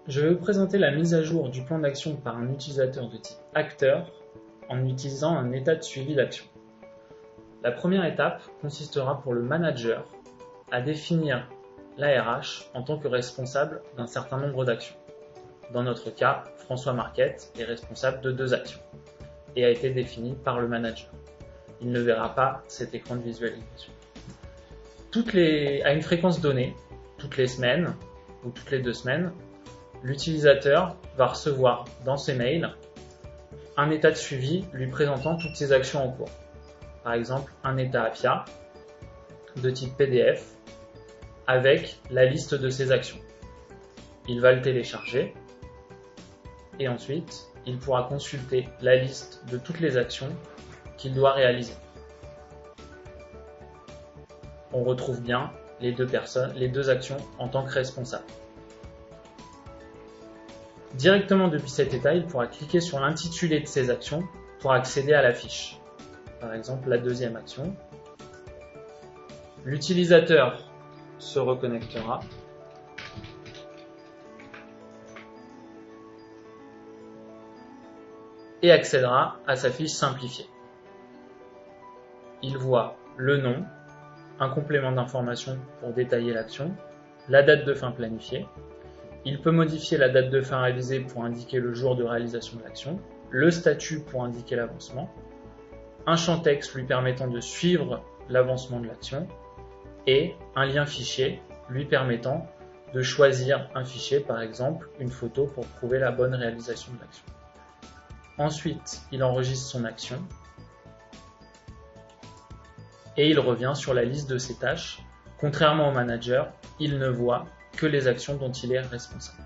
Je vais vous présenter la mise à jour du plan d'action par un utilisateur de type acteur en utilisant un état de suivi d'action. La première étape consistera pour le manager à définir l'ARH en tant que responsable d'un certain nombre d'actions. Dans notre cas, François Marquette est responsable de 2 actions et a été défini par le manager. Il ne verra pas cet écran de visualisation. À une fréquence donnée, toutes les semaines ou toutes les 2 semaines, l'utilisateur va recevoir dans ses mails un état de suivi lui présentant toutes ses actions en cours. Par exemple, un état APIA de type PDF avec la liste de ses actions. Il va le télécharger et ensuite il pourra consulter la liste de toutes les actions qu'il doit réaliser. On retrouve bien les 2 actions en tant que responsables. Directement depuis cet état, il pourra cliquer sur l'intitulé de ses actions pour accéder à la fiche. Par exemple, la 2e action. L'utilisateur se reconnectera et accédera à sa fiche simplifiée. Il voit le nom, un complément d'information pour détailler l'action, la date de fin planifiée. Il peut modifier la date de fin réalisée pour indiquer le jour de réalisation de l'action, le statut pour indiquer l'avancement, un champ texte lui permettant de suivre l'avancement de l'action et un lien fichier lui permettant de choisir un fichier, par exemple une photo pour prouver la bonne réalisation de l'action. Ensuite, il enregistre son action et il revient sur la liste de ses tâches. Contrairement au manager, il ne voit que les actions dont il est responsable.